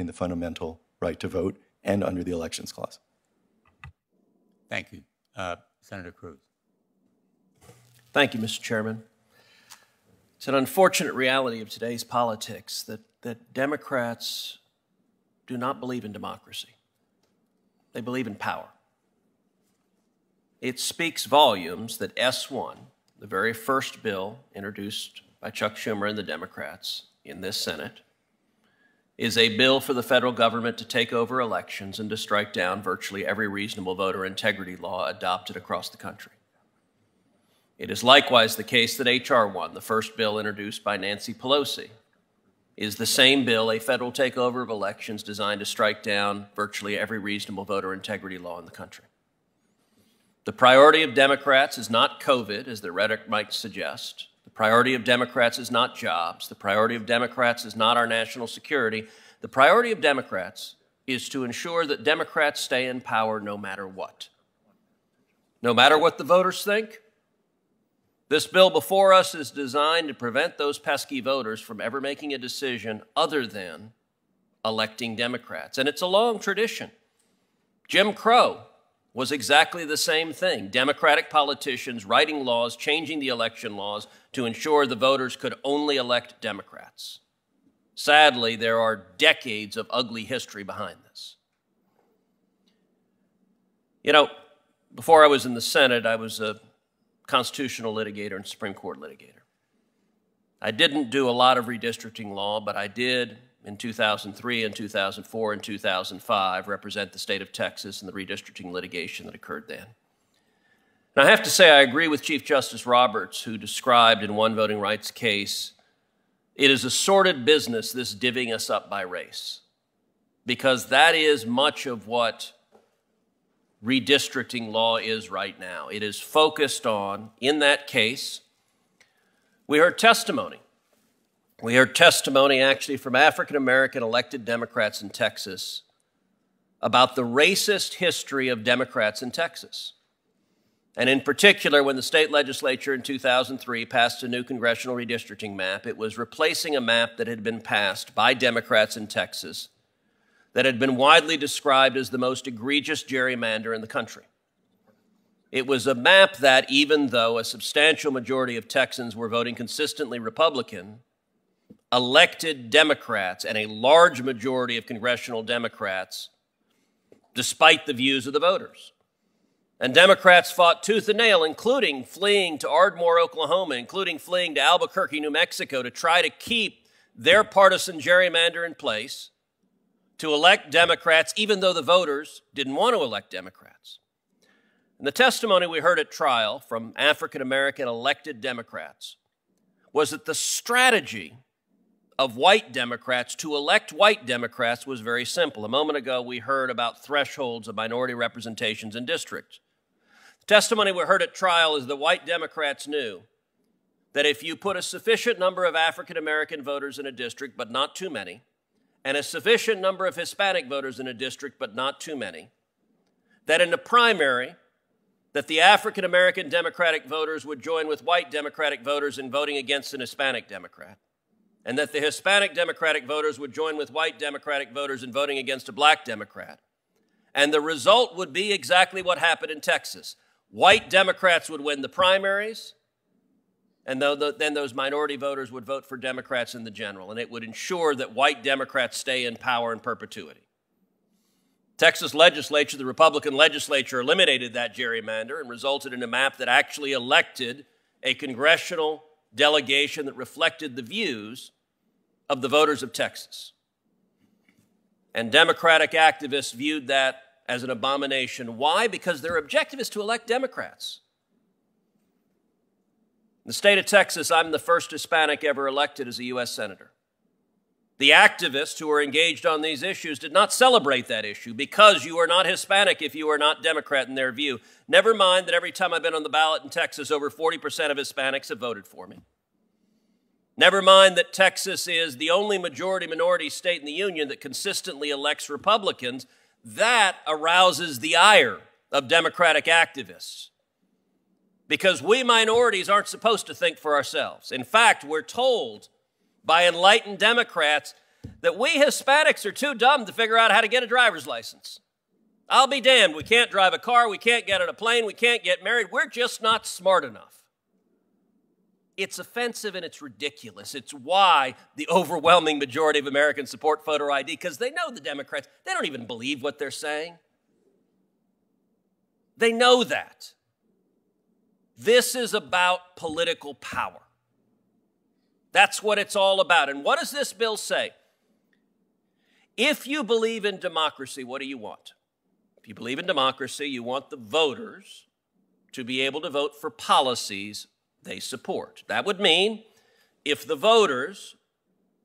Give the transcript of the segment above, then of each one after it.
the fundamental right to vote and under the Elections Clause. Thank you. Senator Cruz. Thank you, Mr. Chairman. It's an unfortunate reality of today's politics that Democrats do not believe in democracy. They believe in power. It speaks volumes that S1, the very first bill introduced by Chuck Schumer and the Democrats in this Senate, is a bill for the federal government to take over elections and to strike down virtually every reasonable voter integrity law adopted across the country. It is likewise the case that H.R. 1, the first bill introduced by Nancy Pelosi, is the same bill, a federal takeover of elections designed to strike down virtually every reasonable voter integrity law in the country. The priority of Democrats is not COVID, as the rhetoric might suggest. The priority of Democrats is not jobs. The priority of Democrats is not our national security. The priority of Democrats is to ensure that Democrats stay in power no matter what. No matter what the voters think, this bill before us is designed to prevent those pesky voters from ever making a decision other than electing Democrats. And it's a long tradition. Jim Crow was exactly the same thing. Democratic politicians writing laws, changing the election laws to ensure the voters could only elect Democrats. Sadly, there are decades of ugly history behind this. You know, before I was in the Senate, I was a constitutional litigator and Supreme Court litigator. I didn't do a lot of redistricting law, but I did in 2003 and 2004 and 2005 represent the state of Texas in the redistricting litigation that occurred then. And I have to say I agree with Chief Justice Roberts, who described in one voting rights case, it is a sordid business, this divvying us up by race, because that is much of what redistricting law is right now. It is focused on, in that case, we heard testimony. We heard testimony actually from African-American elected Democrats in Texas about the racist history of Democrats in Texas. And in particular, when the state legislature in 2003 passed a new congressional redistricting map, it was replacing a map that had been passed by Democrats in Texas that had been widely described as the most egregious gerrymander in the country. It was a map that, even though a substantial majority of Texans were voting consistently Republican, elected Democrats and a large majority of congressional Democrats despite the views of the voters. And Democrats fought tooth and nail, including fleeing to Ardmore, Oklahoma, including fleeing to Albuquerque, New Mexico, to try to keep their partisan gerrymander in place, to elect Democrats, even though the voters didn't want to elect Democrats. And the testimony we heard at trial from African-American elected Democrats was that the strategy of white Democrats to elect white Democrats was very simple. A moment ago, we heard about thresholds of minority representations in districts. The testimony we heard at trial is that white Democrats knew that if you put a sufficient number of African-American voters in a district, but not too many, and a sufficient number of Hispanic voters in a district, but not too many, that in the primary, that the African-American Democratic voters would join with white Democratic voters in voting against an Hispanic Democrat, and that the Hispanic Democratic voters would join with white Democratic voters in voting against a black Democrat. And the result would be exactly what happened in Texas. White Democrats would win the primaries, and then those minority voters would vote for Democrats in the general, and it would ensure that white Democrats stay in power in perpetuity. Texas legislature, the Republican legislature, eliminated that gerrymander and resulted in a map that actually elected a congressional delegation that reflected the views of the voters of Texas. And Democratic activists viewed that as an abomination. Why? Because their objective is to elect Democrats. In the state of Texas, I'm the first Hispanic ever elected as a U.S. Senator. The activists who are engaged on these issues did not celebrate that issue because you are not Hispanic if you are not Democrat in their view. Never mind that every time I've been on the ballot in Texas, over 40% of Hispanics have voted for me. Never mind that Texas is the only majority-minority state in the union that consistently elects Republicans. That arouses the ire of Democratic activists because we minorities aren't supposed to think for ourselves. In fact, we're told by enlightened Democrats that we Hispanics are too dumb to figure out how to get a driver's license. I'll be damned. We can't drive a car. We can't get on a plane. We can't get married. We're just not smart enough. It's offensive and it's ridiculous. It's why the overwhelming majority of Americans support voter ID, because they know the Democrats, they don't even believe what they're saying. They know that. This is about political power. That's what it's all about. And what does this bill say? If you believe in democracy, what do you want? If you believe in democracy, you want the voters to be able to vote for policies they support. That would mean if the voters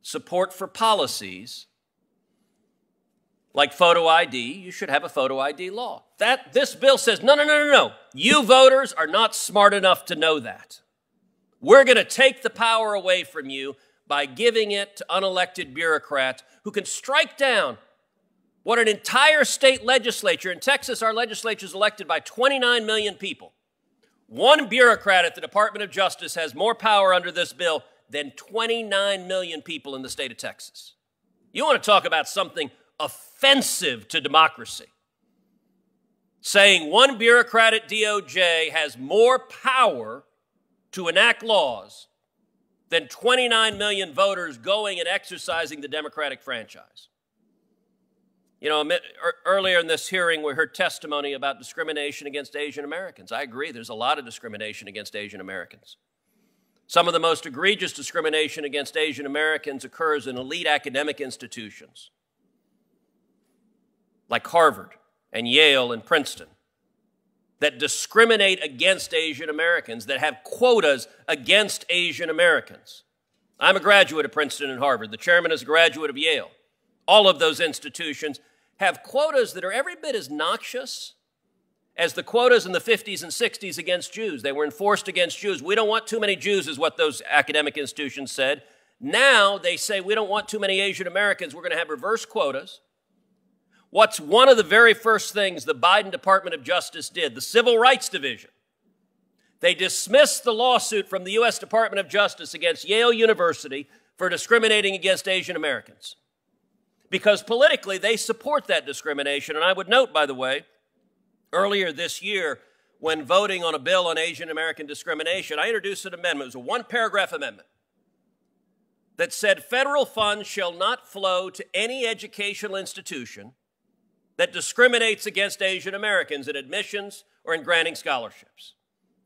support for policies like photo ID, you should have a photo ID law. This bill says, no. You voters are not smart enough to know that. We're going to take the power away from you by giving it to unelected bureaucrats who can strike down what an entire state legislature, in Texas, our legislature is elected by 29 million people. One bureaucrat at the Department of Justice has more power under this bill than 29 million people in the state of Texas. You want to talk about something offensive to democracy? Saying one bureaucrat at DOJ has more power to enact laws than 29 million voters going and exercising the democratic franchise. You know, earlier in this hearing, we heard testimony about discrimination against Asian Americans. I agree, there's a lot of discrimination against Asian Americans. Some of the most egregious discrimination against Asian Americans occurs in elite academic institutions like Harvard and Yale and Princeton that discriminate against Asian Americans, that have quotas against Asian Americans. I'm a graduate of Princeton and Harvard. The chairman is a graduate of Yale. All of those institutions have quotas that are every bit as noxious as the quotas in the 50s and 60s against Jews. They were enforced against Jews. We don't want too many Jews, is what those academic institutions said. Now they say we don't want too many Asian Americans. We're going to have reverse quotas. What's one of the very first things the Biden Department of Justice did? The Civil Rights Division. They dismissed the lawsuit from the U.S. Department of Justice against Yale University for discriminating against Asian Americans. Because politically, they support that discrimination. And I would note, by the way, earlier this year, when voting on a bill on Asian American discrimination, I introduced an amendment. It was a one-paragraph amendment that said federal funds shall not flow to any educational institution that discriminates against Asian Americans in admissions or in granting scholarships.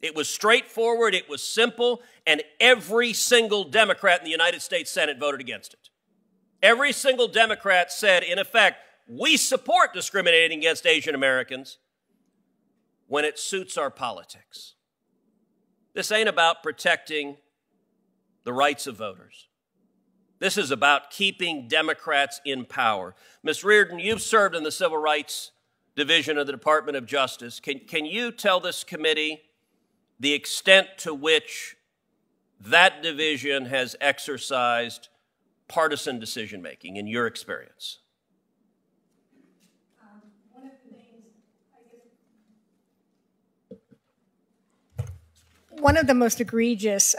It was straightforward, it was simple, and every single Democrat in the United States Senate voted against it. Every single Democrat said, in effect, we support discriminating against Asian Americans when it suits our politics. This ain't about protecting the rights of voters. This is about keeping Democrats in power. Ms. Reardon, you've served in the Civil Rights Division of the Department of Justice. Can you tell this committee the extent to which that division has exercised partisan decision-making in your experience? One of the things, one of the most egregious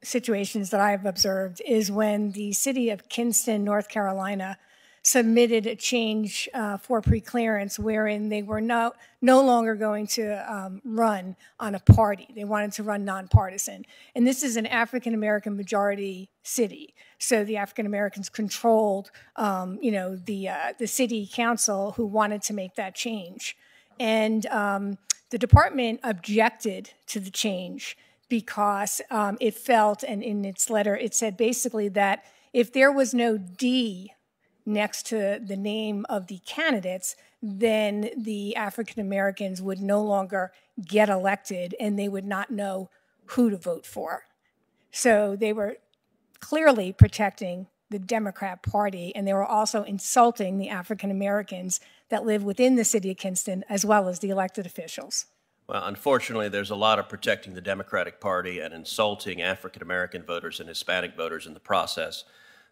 situations that I've observed is when the city of Kinston, North Carolina, submitted a change for preclearance wherein they were no longer going to run on a party. They wanted to run nonpartisan. And this is an African-American majority city. So the African-Americans controlled, the city council who wanted to make that change. And the department objected to the change because it felt, and in its letter, it said basically that if there was no D next to the name of the candidates, then the African Americans would no longer get elected and they would not know who to vote for. So they were clearly protecting the Democrat Party, and they were also insulting the African Americans that live within the city of Kinston, as well as the elected officials. Well, unfortunately, there's a lot of protecting the Democratic Party and insulting African American voters and Hispanic voters in the process.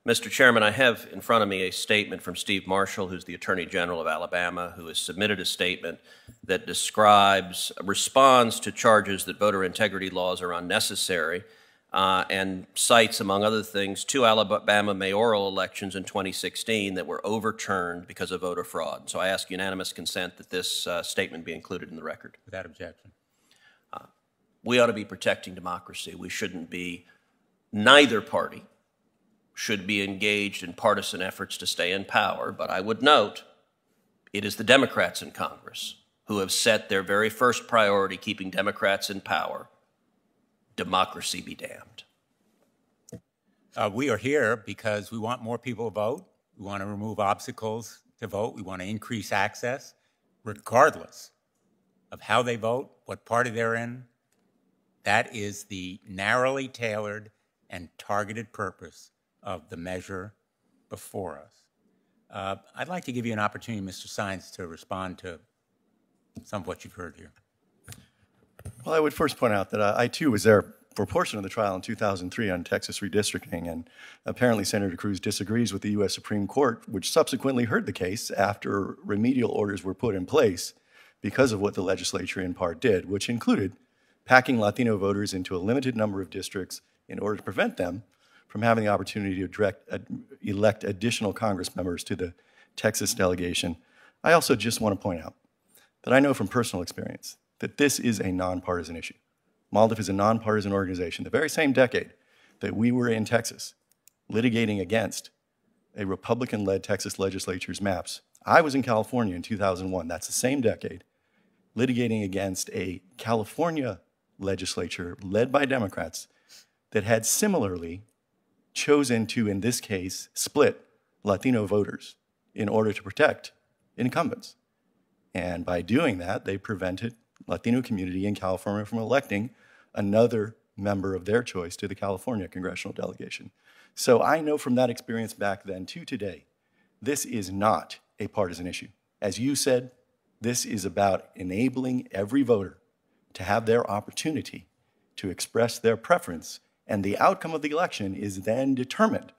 Mr. Chairman, I have in front of me a statement from Steve Marshall, who's the Attorney General of Alabama, who has submitted a statement that responds to charges that voter integrity laws are unnecessary. and cites, among other things, 2 Alabama mayoral elections in 2016 that were overturned because of voter fraud. So I ask unanimous consent that this statement be included in the record. Without objection. We ought to be protecting democracy. We shouldn't be, neither party should be engaged in partisan efforts to stay in power, but I would note it is the Democrats in Congress who have set their very first priority, keeping Democrats in power. Democracy be damned. We are here because we want more people to vote. We want to remove obstacles to vote. We want to increase access, regardless of how they vote, what party they're in. That is the narrowly tailored and targeted purpose of the measure before us. I'd like to give you an opportunity, Mr. Sines, to respond to some of what you've heard here. Well, I would first point out that I too was there for a portion of the trial in 2003 on Texas redistricting, and apparently Senator Cruz disagrees with the U.S. Supreme Court, which subsequently heard the case after remedial orders were put in place because of what the legislature in part did, which included packing Latino voters into a limited number of districts in order to prevent them from having the opportunity to elect additional Congress members to the Texas delegation. I also just want to point out that I know from personal experience that this is a nonpartisan issue. MALDF is a nonpartisan organization. The very same decade that we were in Texas litigating against a Republican-led Texas legislature's maps, I was in California in 2001. That's the same decade, litigating against a California legislature led by Democrats that had similarly chosen to, in this case, split Latino voters in order to protect incumbents. And by doing that, they prevented Latino community in California from electing another member of their choice to the California congressional delegation. So I know from that experience back then to today, this is not a partisan issue. As you said, this is about enabling every voter to have their opportunity to express their preference, and the outcome of the election is then determined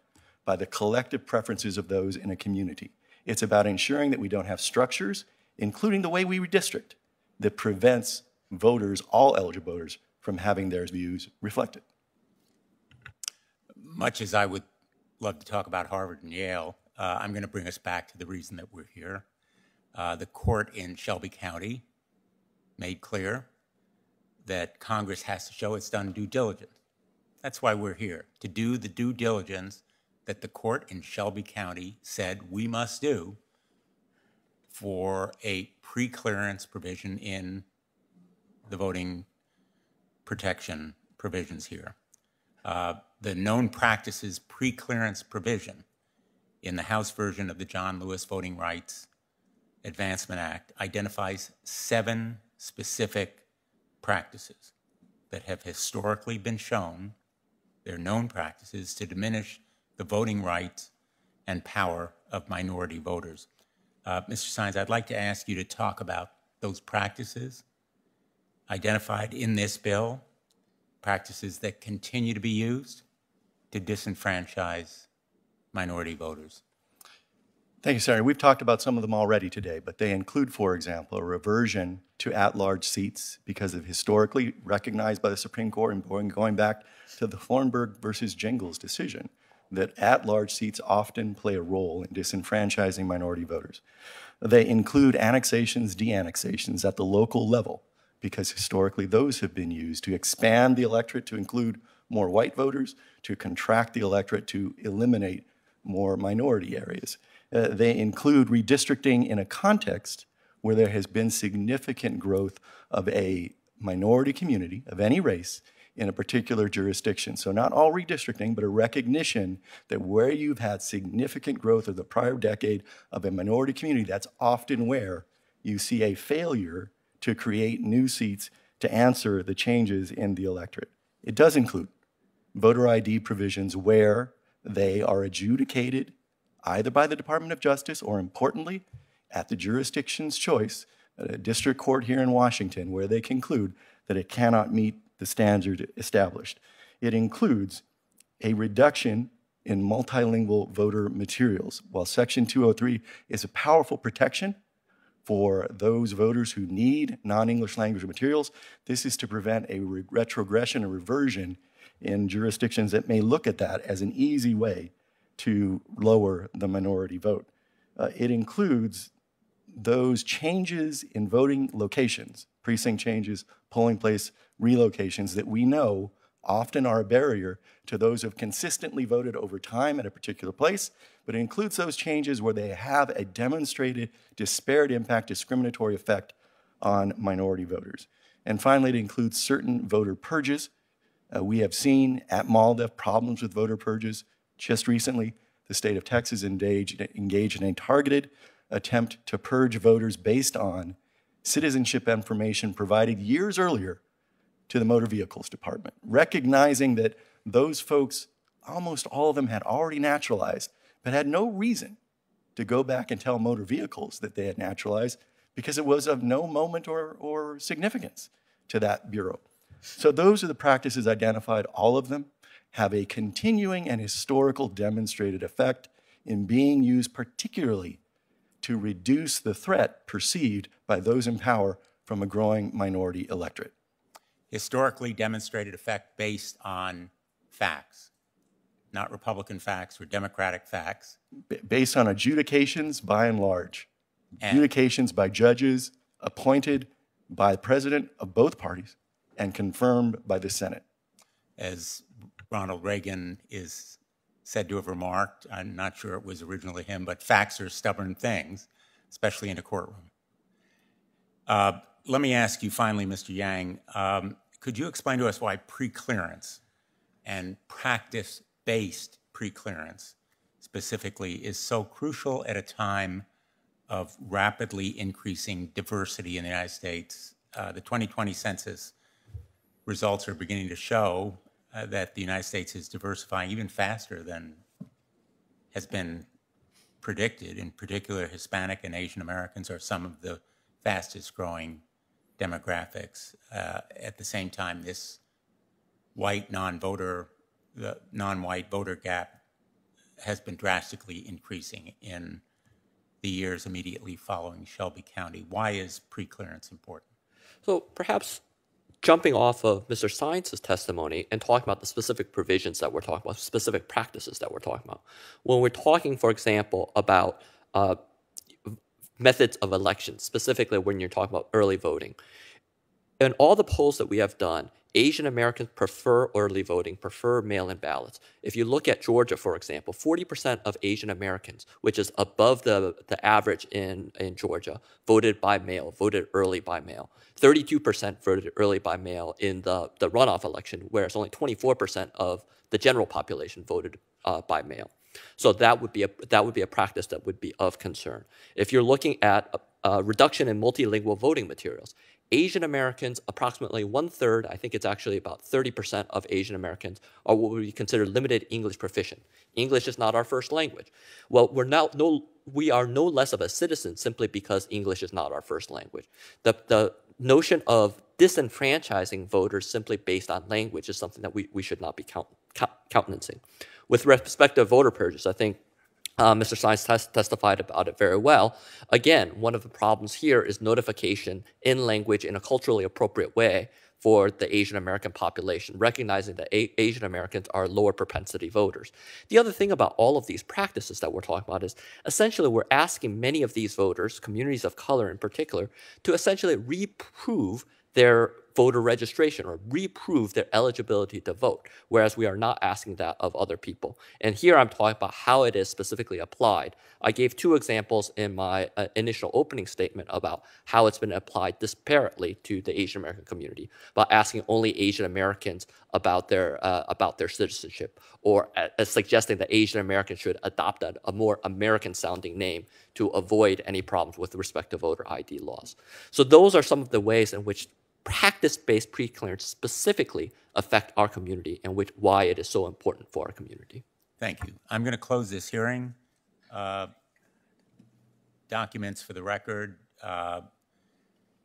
by the collective preferences of those in a community. It's about ensuring that we don't have structures, including the way we redistrict, that prevents voters, all eligible voters, from having their views reflected. Much as I would love to talk about Harvard and Yale, I'm going to bring us back to the reason that we're here. The court in Shelby County made clear that Congress has to show it's done due diligence. That's why we're here, to do the due diligence that the court in Shelby County said we must do for a pre-clearance provision in the voting protection provisions here. The known practices pre-clearance provision in the House version of the John Lewis Voting Rights Advancement Act identifies 7 specific practices that have historically been shown, they're known practices, to diminish the voting rights and power of minority voters. Mr. Sines, I'd like to ask you to talk about those practices identified in this bill, practices that continue to be used to disenfranchise minority voters. Thank you, Senator. We've talked about some of them already today, but they include, for example, a reversion to at-large seats because of historically recognized by the Supreme Court and going back to the Thornburg versus Jingles decision that at-large seats often play a role in disenfranchising minority voters. They include annexations, de-annexations at the local level because historically those have been used to expand the electorate to include more white voters, to contract the electorate to eliminate more minority areas. They include redistricting in a context where there has been significant growth of a minority community of any race in a particular jurisdiction. So not all redistricting, but a recognition that where you've had significant growth of the prior decade of a minority community, that's often where you see a failure to create new seats to answer the changes in the electorate. It does include voter ID provisions where they are adjudicated either by the Department of Justice or, importantly, at the jurisdiction's choice, at a district court here in Washington, where they conclude that it cannot meet the standard established. It includes a reduction in multilingual voter materials. While Section 203 is a powerful protection for those voters who need non-English language materials, this is to prevent a retrogression, a reversion in jurisdictions that may look at that as an easy way to lower the minority vote. It includes those changes in voting locations, precinct changes, polling place relocations that we know often are a barrier to those who have consistently voted over time at a particular place, but it includes those changes where they have a demonstrated disparate impact, discriminatory effect on minority voters. And finally, it includes certain voter purges. We have seen at Malda problems with voter purges. Just recently, the state of Texas engaged in a targeted attempt to purge voters based on citizenship information provided years earlier to the Motor Vehicles Department, recognizing that those folks, almost all of them had already naturalized, but had no reason to go back and tell motor vehicles that they had naturalized because it was of no moment or significance to that bureau. So those are the practices identified. All of them have a continuing and historical demonstrated effect in being used particularly to reduce the threat perceived by those in power from a growing minority electorate. Historically demonstrated effect based on facts, not Republican facts or Democratic facts. Based on adjudications by and large, adjudications by judges appointed by the president of both parties and confirmed by the Senate. As Ronald Reagan is said to have remarked, I'm not sure it was originally him, but facts are stubborn things, especially in a courtroom. Let me ask you finally, Mr. Yang, could you explain to us why preclearance and practice-based preclearance specifically is so crucial at a time of rapidly increasing diversity in the United States? The 2020 census results are beginning to show that the United States is diversifying even faster than has been predicted. In particular, Hispanic and Asian Americans are some of the fastest growing demographics. At the same time, this white the non-white voter gap has been drastically increasing in the years immediately following Shelby County. Why is preclearance important? So perhaps jumping off of Mr. Science's testimony and talking about the specific provisions that we're talking about, specific practices that we're talking about. When we're talking, for example, about methods of election, specifically when you're talking about early voting, in all the polls that we have done, Asian Americans prefer early voting, prefer mail-in ballots. If you look at Georgia, for example, 40% of Asian Americans, which is above the average in Georgia, voted by mail, voted early by mail. 32% voted early by mail in the runoff election, whereas only 24% of the general population voted by mail. So that would be a practice that would be of concern. If you're looking at a reduction in multilingual voting materials, Asian Americans, approximately 1/3, I think it's actually about 30% of Asian Americans, are what would be considered limited English proficient. English is not our first language. Well, we are no less of a citizen simply because English is not our first language. The notion of disenfranchising voters simply based on language is something that we should not be countenancing. With respect to voter purges, I think Mr. Science testified about it very well. Again, one of the problems here is notification in language in a culturally appropriate way for the Asian American population, recognizing that Asian Americans are lower propensity voters. The other thing about all of these practices that we're talking about is essentially we're asking many of these voters, communities of color in particular, to essentially reprove their voter registration or reprove their eligibility to vote, whereas we are not asking that of other people. And here I'm talking about how it is specifically applied. I gave two examples in my initial opening statement about how it's been applied disparately to the Asian American community, by asking only Asian Americans about their citizenship, or suggesting that Asian Americans should adopt a more American-sounding name to avoid any problems with respect to voter ID laws. So those are some of the ways in which practice-based preclearance specifically affect our community and why it is so important for our community. Thank you. I'm going to close this hearing. Documents for the record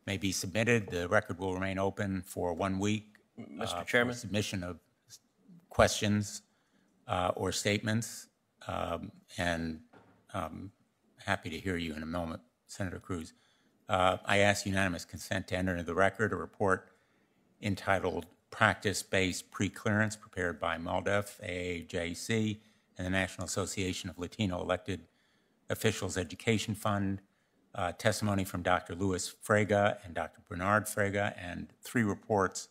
may be submitted. The record will remain open for 1 week. Mr. Chairman? For submission of questions or statements. And I'm happy to hear you in a moment, Senator Cruz. I ask unanimous consent to enter into the record a report entitled practice-based preclearance prepared by MALDEF, AAJC, and the National Association of Latino Elected Officials Education Fund, testimony from Dr. Luis Frega and Dr. Bernard Frega, and 3 reports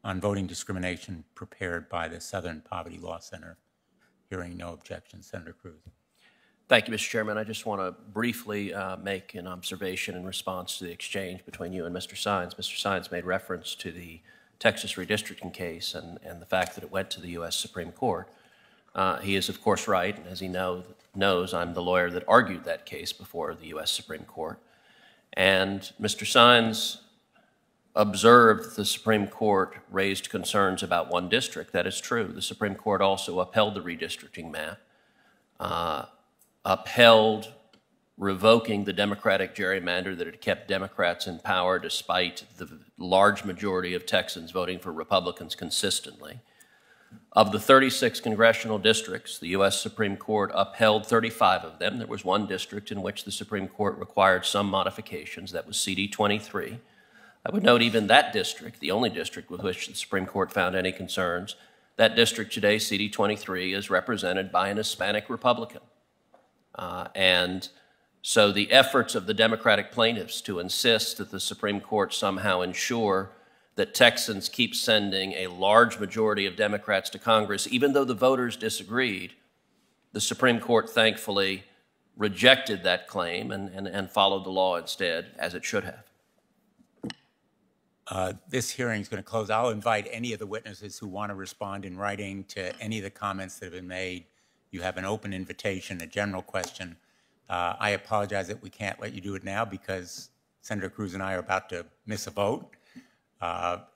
on voting discrimination prepared by the Southern Poverty Law Center. Hearing no objections, Senator Cruz. Thank you, Mr. Chairman. I just want to briefly make an observation in response to the exchange between you and Mr. Sines. Mr. Sines made reference to the Texas redistricting case and the fact that it went to the U.S. Supreme Court. He is, of course, right, and as he knows, I'm the lawyer that argued that case before the U.S. Supreme Court. And Mr. Sines observed that the Supreme Court raised concerns about one district. That is true. The Supreme Court also upheld the redistricting map, upheld revoking the Democratic gerrymander that had kept Democrats in power despite the large majority of Texans voting for Republicans consistently. Of the 36 congressional districts, the U.S. Supreme Court upheld 35 of them. There was one district in which the Supreme Court required some modifications. That was CD 23. I would note even that district, the only district with which the Supreme Court found any concerns, that district today, CD 23, is represented by an Hispanic Republican. And so the efforts of the Democratic plaintiffs to insist that the Supreme Court somehow ensure that Texans keep sending a large majority of Democrats to Congress, even though the voters disagreed, the Supreme Court thankfully rejected that claim and followed the law instead, as it should have. This hearing is going to close. I'll invite any of the witnesses who want to respond in writing to any of the comments that have been made. You have an open invitation, a general question. I apologize that we can't let you do it now because Senator Cruz and I are about to miss a vote.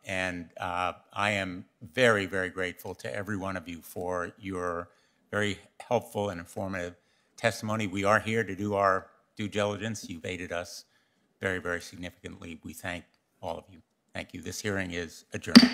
And I am very, very grateful to every one of you for your very helpful and informative testimony. We are here to do our due diligence. You've aided us very, very significantly. We thank all of you. Thank you. This hearing is adjourned.